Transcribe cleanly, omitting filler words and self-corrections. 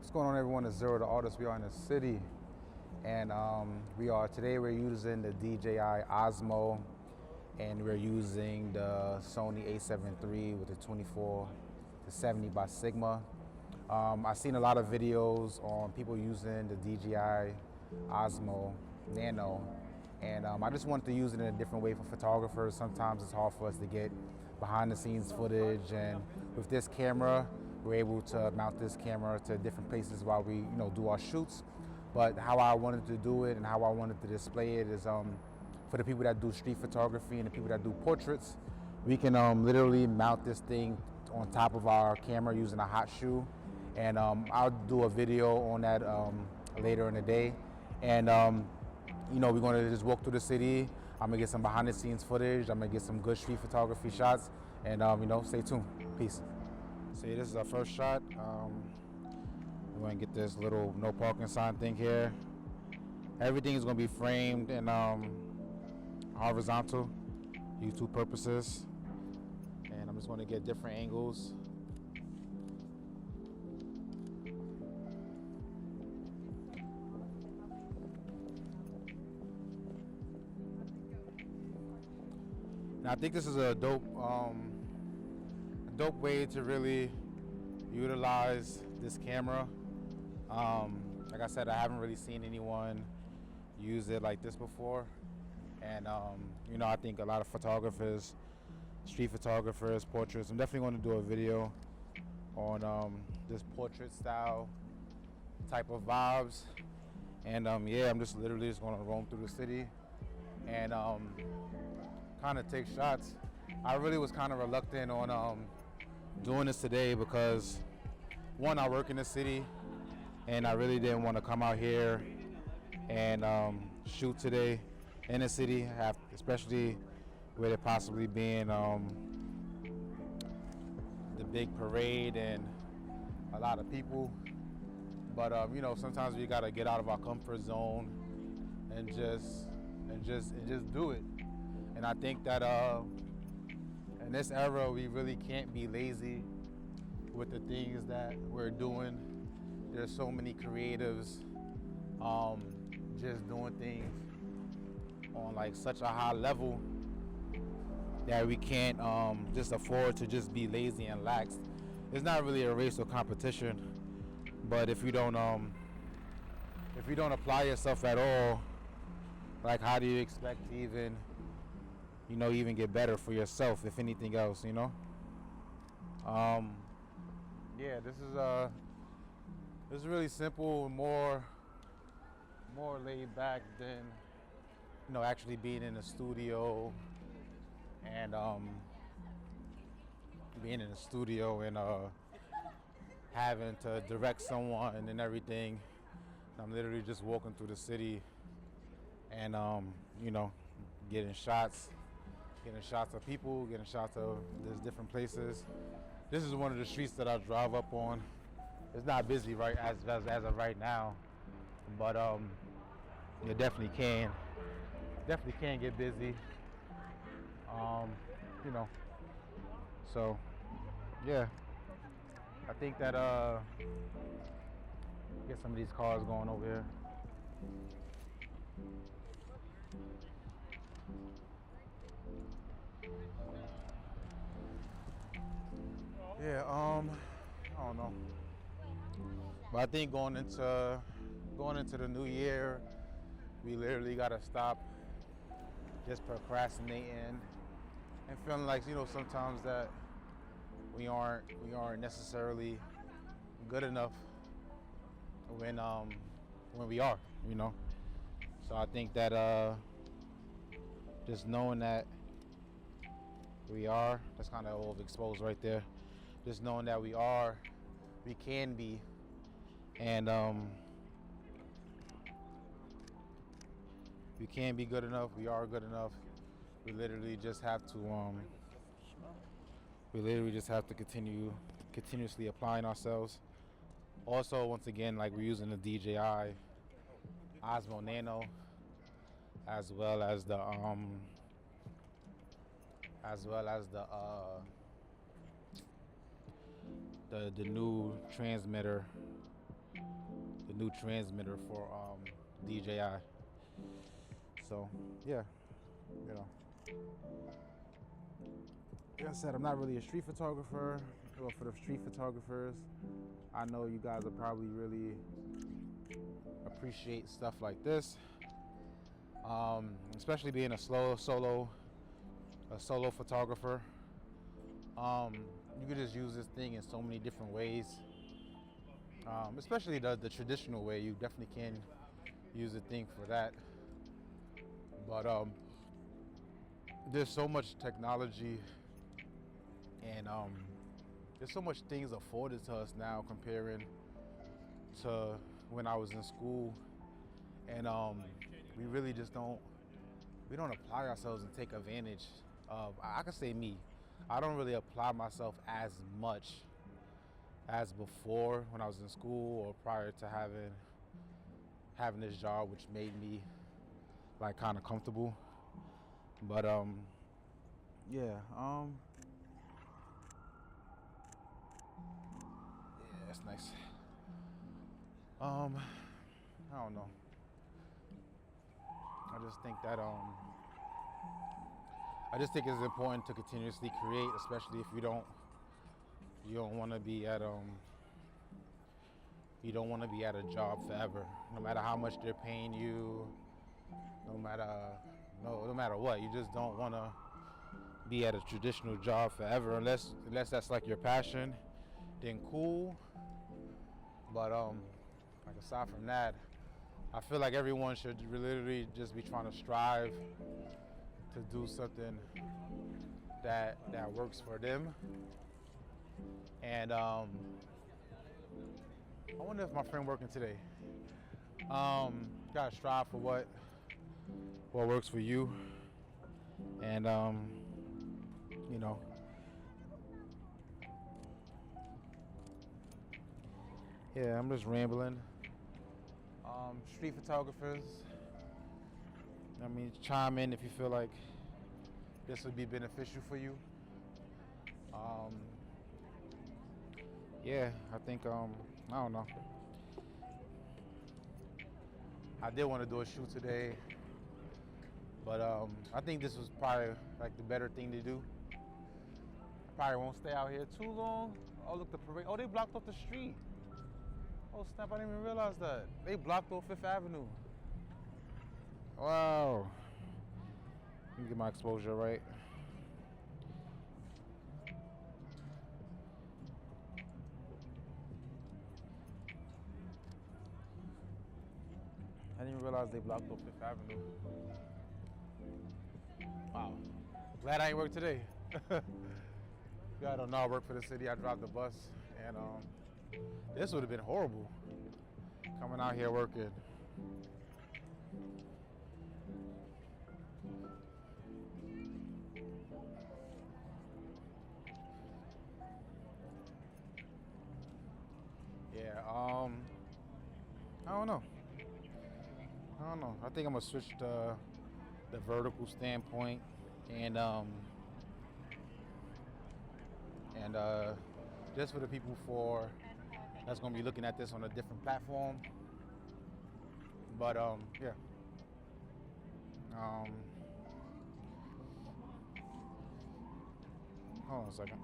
What's going on, everyone? It's Zero the Artist. We are in the city, and today we're using the DJI Osmo, and we're using the Sony A7iii with the 24 to 70 by Sigma. I've seen a lot of videos on people using the DJI Osmo Nano, and I just wanted to use it in a different way for photographers. Sometimes it's hard for us to get behind the scenes footage, and with this camera, we're able to mount this camera to different places while we do our shoots. But how I wanted to do it and how I wanted to display it is for the people that do street photography and the people that do portraits, we can literally mount this thing on top of our camera using a hot shoe. And I'll do a video on that later in the day. And we're gonna just walk through the city. I'm gonna get some behind the scenes footage. I'm gonna get some good street photography shots. And stay tuned. Peace. See, this is our first shot. We're gonna get this little no parking sign thing here. Everything is gonna be framed in horizontal, YouTube purposes. And I'm just gonna get different angles. And I think this is a dope way to really utilize this camera. Like I said, I haven't really seen anyone use it like this before. And I think a lot of photographers, street photographers, portraits, I'm definitely going to do a video on this portrait style type of vibes. And yeah, I'm just literally just going to roam through the city and kind of take shots. I really was kind of reluctant on doing this today because, one, I work in the city and I really didn't want to come out here and shoot today in the city, especially with it possibly being the big parade and a lot of people. But sometimes we gotta get out of our comfort zone and just do it. And I think that in this era, we really can't be lazy with the things that we're doing. There's so many creatives just doing things on like such a high level that we can't just afford to just be lazy and lax. It's not really a race or competition, but if you don't apply yourself at all, like how do you expect to even get better for yourself, if anything else, yeah, this is really simple, more laid back than actually being in the studio and having to direct someone and everything. I'm literally just walking through the city and getting shots of people, getting shots of these different places. This is one of the streets that I drive up on. It's not busy right as of right now, but it definitely can get busy. So yeah, I think that get some of these cars going over here. Yeah, I don't know. But I think going into the new year, we literally gotta stop just procrastinating and feeling like sometimes that we aren't necessarily good enough when we are, So I think that just knowing that we are, that's kind of all exposed right there. Just knowing that we can be, and we can be good enough. We are good enough. We literally just have to continuously applying ourselves. Also, once again, like we're using the DJI Osmo Nano, as well as the the new transmitter new transmitter for DJI. So yeah, you know. Like I said, I'm not really a street photographer. Well, for the street photographers, I know you guys will probably really appreciate stuff like this, especially being a solo photographer. You could just use this thing in so many different ways, especially the traditional way. You definitely can use the thing for that. But there's so much technology, and there's so much things afforded to us now comparing to when I was in school, and we really just don't apply ourselves and take advantage of. I can say me, I don't really apply myself as much as before when I was in school or prior to having this job, which made me like kind of comfortable. But yeah, that's nice. I don't know. I just think that I just think it's important to continuously create, especially if you don't want to be at you don't want to be at a job forever. No matter how much they're paying you, no matter what, you just don't want to be at a traditional job forever unless that's like your passion, then cool. But like aside from that, I feel like everyone should literally just be trying to strive to do something that works for them. And I wonder if my friend working today. Gotta strive for what works for you, and you know. Yeah, I'm just rambling. Street photographers, I mean, chime in if you feel like this would be beneficial for you. Yeah, I think I don't know. I did want to do a shoot today, but I think this was probably like the better thing to do. I probably won't stay out here too long. Oh, look, the parade. Oh, they blocked off the street. Oh, snap, I didn't even realize that. They blocked off 5th Avenue. Wow. Let me get my exposure right. I didn't even realize they blocked off 5th Avenue. Wow. Glad I ain't work today. Yeah, I don't know. I work for the city. I drive the bus, and this would have been horrible coming out here working. Yeah. I don't know. I think I'm gonna switch the vertical standpoint, and just for the people that's gonna be looking at this on a different platform. But yeah. Hold on a second.